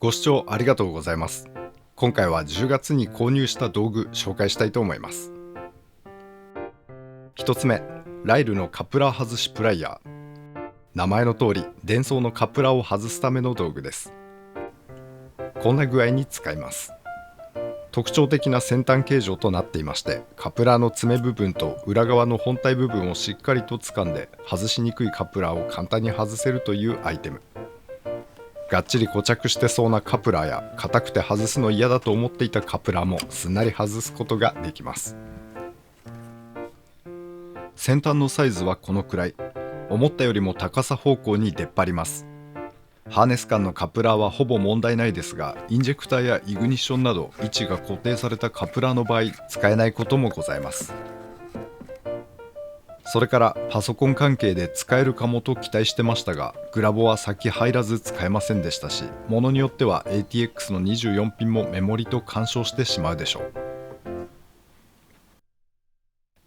ご視聴ありがとうございます。今回は10月に購入した道具紹介したいと思います。1つ目、ライルのカプラー外しプライヤー。名前の通り、電装のカプラーを外すための道具です。こんな具合に使います。特徴的な先端形状となっていまして、カプラーの爪部分と裏側の本体部分をしっかりと掴んで、外しにくいカプラーを簡単に外せるというアイテム。がっちり固着してそうなカプラーや硬くて外すの嫌だと思っていたカプラーもすんなり外すことができます。先端のサイズはこのくらい。思ったよりも高さ方向に出っ張ります。ハーネス間のカプラーはほぼ問題ないですが、インジェクターやイグニッションなど位置が固定されたカプラーの場合使えないこともございます。それからパソコン関係で使えるかもと期待してましたが、グラボは先入らず使えませんでしたし、ものによっては ATX の24ピンもメモリと干渉してしまうでしょう。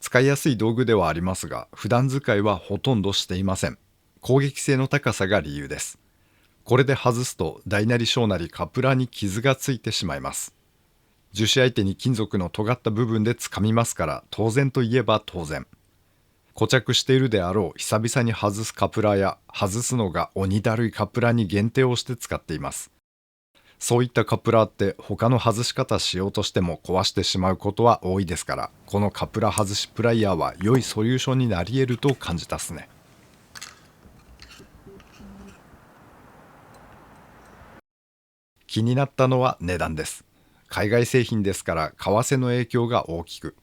使いやすい道具ではありますが、普段使いはほとんどしていません。攻撃性の高さが理由です。これで外すと大なり小なりカプラーに傷がついてしまいます。樹脂相手に金属の尖った部分で掴みますから、当然といえば当然。固着しているであろう久々に外すカプラーや、外すのが鬼だるいカプラーに限定をして使っています。そういったカプラーって他の外し方しようとしても壊してしまうことは多いですから、このカプラー外しプライヤーは良いソリューションになり得ると感じたっすね。気になったのは値段です。海外製品ですから為替の影響が大きく、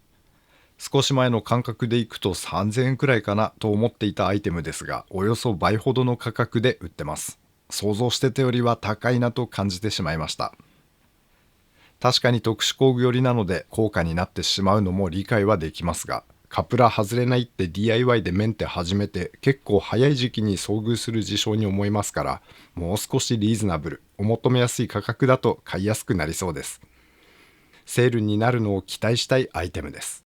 少し前の感覚でいくと3000円くらいかなと思っていたアイテムですが、およそ倍ほどの価格で売ってます。想像してたよりは高いなと感じてしまいました。確かに特殊工具寄りなので高価になってしまうのも理解はできますが、カプラー外れないって DIY でメンテ始めて結構早い時期に遭遇する事象に思いますから、もう少しリーズナブル、お求めやすい価格だと買いやすくなりそうです。セールになるのを期待したいアイテムです。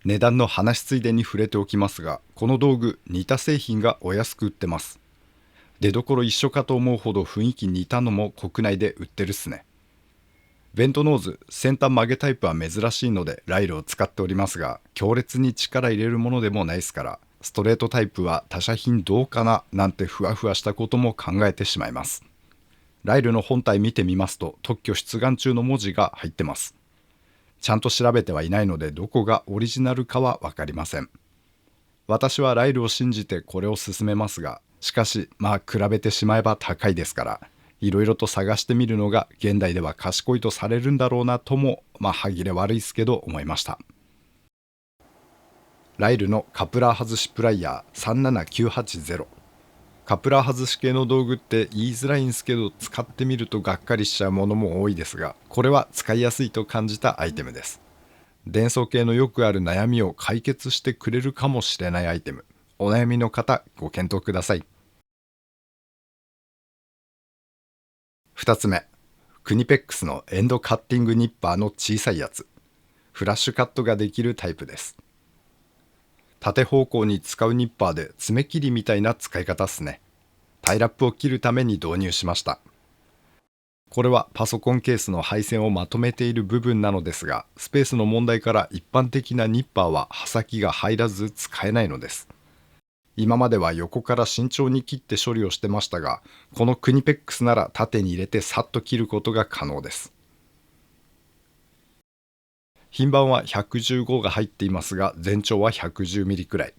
値段の話ついでに触れておきますが、この道具似た製品がお安く売ってます。出どころ一緒かと思うほど雰囲気似たのも国内で売ってるっすね。ベントノーズ先端曲げタイプは珍しいのでライルを使っておりますが、強烈に力入れるものでもないですから、ストレートタイプは他社品どうかななんてふわふわしたことも考えてしまいます。ライルの本体見てみますと、特許出願中の文字が入ってます。ちゃんと調べてはいないのでどこがオリジナルかは分かりません。私はライルを信じてこれを勧めますが、しかし比べてしまえば高いですから、いろいろと探してみるのが現代では賢いとされるんだろうなとも、歯切れ悪いですけど思いました。ライルのカプラー外しプライヤー37980。カプラー外し系の道具って言いづらいんですけど、使ってみるとがっかりしちゃうものも多いですが、これは使いやすいと感じたアイテムです。電装系のよくある悩みを解決してくれるかもしれないアイテム。お悩みの方ご検討ください。2つ目、クニペックスのエンドカッティングニッパーの小さいやつ。フラッシュカットができるタイプです。縦方向に使うニッパーで爪切りみたいな使い方っすね。タイラップを切るために導入しました。これはパソコンケースの配線をまとめている部分なのですが、スペースの問題から一般的なニッパーは刃先が入らず使えないのです。今までは横から慎重に切って処理をしてましたが、このクニペックスなら縦に入れてさっと切ることが可能です。品番は115が入っていますが、全長は 110mm くらい。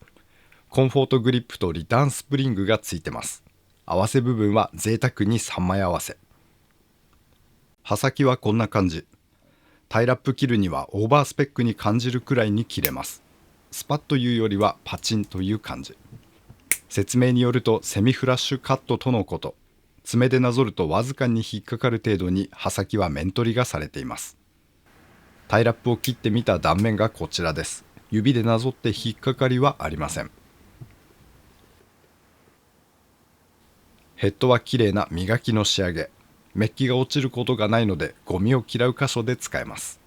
コンフォートグリップとリターンスプリングがついてます。合わせ部分は贅沢に3枚合わせ。刃先はこんな感じ。タイラップ切るにはオーバースペックに感じるくらいに切れます。スパッというよりはパチンという感じ。説明によるとセミフラッシュカットとのこと。爪でなぞるとわずかに引っかかる程度に刃先は面取りがされています。タイラップを切ってみた断面がこちらです。指でなぞって引っかかりはありません。ヘッドは綺麗な磨きの仕上げ。メッキが落ちることがないのでゴミを嫌う箇所で使えます。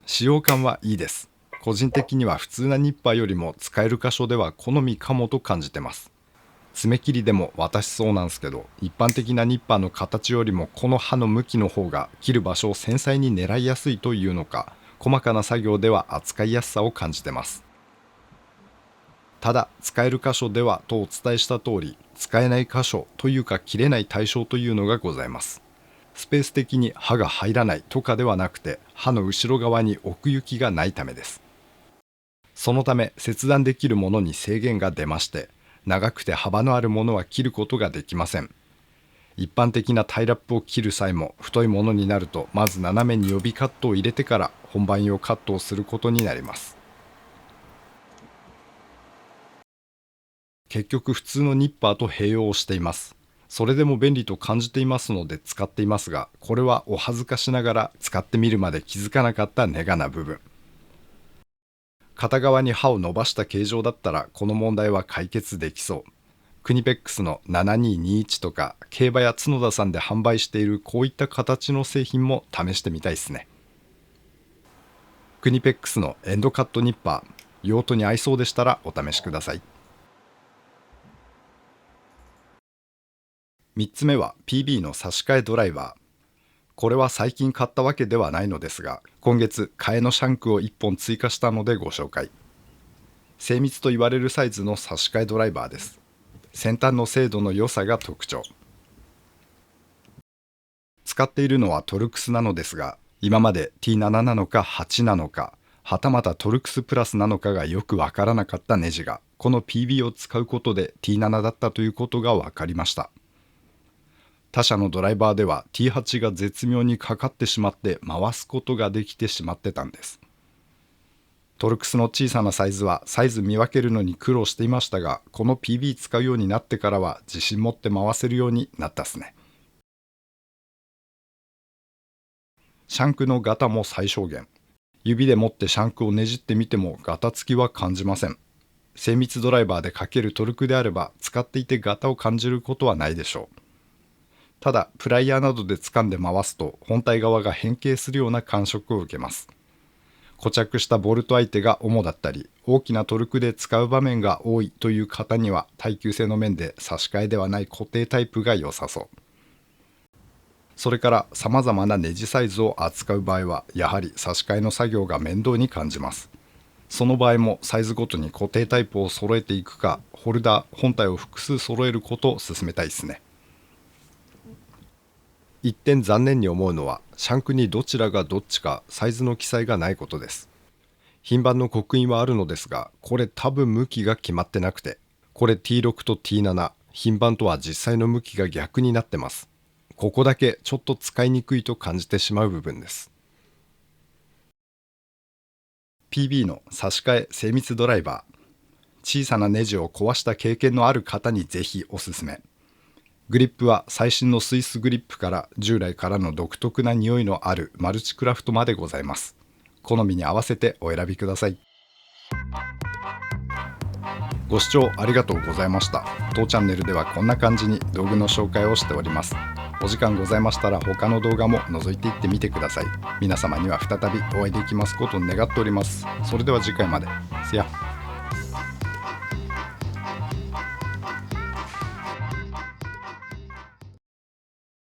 使用感はいいです。個人的には普通なニッパーよりも使える箇所では好みかもと感じてます。爪切りでも私そうなんですけど、一般的なニッパーの形よりもこの刃の向きの方が切る場所を繊細に狙いやすいというのか、細かな作業では扱いやすさを感じてます。ただ使える箇所ではとお伝えした通り、使えない箇所というか切れない対象というのがございます。スペース的に刃が入らないとかではなくて、刃の後ろ側に奥行きがないためです。そのため切断できるものに制限が出まして、長くて幅のあるものは切ることができません。一般的なタイラップを切る際も、太いものになるとまず斜めに予備カットを入れてから本番用カットをすることになります。結局普通のニッパーと併用をしています。それでも便利と感じていますので使っていますが、これはお恥ずかしながら使ってみるまで気づかなかったネガな部分。片側に刃を伸ばした形状だったらこの問題は解決できそう。クニペックスの7221とか競馬や角田さんで販売しているこういった形の製品も試してみたいですね。クニペックスのエンドカットニッパー、用途に合いそうでしたらお試しください。3つ目は PB の差し替えドライバー。これは最近買ったわけではないのですが、今月替えのシャンクを1本追加したのでご紹介。精密と言われるサイズの差し替えドライバーです。先端の精度の良さが特徴。使っているのはトルクスなのですが、今まで T7 なのか8なのか、はたまたトルクスプラスなのかがよくわからなかったネジが、この PB を使うことで T7 だったということが分かりました。他社のドライバーでは T8 が絶妙にかかってしまって回すことができてしまってたんです。トルクスの小さなサイズはサイズ見分けるのに苦労していましたが、この PB 使うようになってからは自信持って回せるようになったっすね。シャンクのガタも最小限。指で持ってシャンクをねじってみてもガタつきは感じません。精密ドライバーでかけるトルクであれば使っていてガタを感じることはないでしょう。ただプライヤーなどで掴んで回すと本体側が変形するような感触を受けます。固着したボルト相手が主だったり、大きなトルクで使う場面が多いという方には耐久性の面で差し替えではない固定タイプが良さそう。それから様々なネジサイズを扱う場合はやはり差し替えの作業が面倒に感じます。その場合もサイズごとに固定タイプを揃えていくか、ホルダー本体を複数揃えることを勧めたいですね。一点残念に思うのはシャンクにどちらがどっちかサイズの記載がないことです。品番の刻印はあるのですが、これ多分向きが決まってなくて、これ T6 と T7、品番とは実際の向きが逆になってます。ここだけちょっと使いにくいと感じてしまう部分です。PB の差し替え精密ドライバー。小さなネジを壊した経験のある方にぜひおすすめ。グリップは最新のスイスグリップから従来からの独特な匂いのあるマルチクラフトまでございます。好みに合わせてお選びください。ご視聴ありがとうございました。当チャンネルではこんな感じに道具の紹介をしております。お時間ございましたら他の動画も覗いていってみてください。皆様には再びお会いできますことを願っております。それでは次回まで。See ya。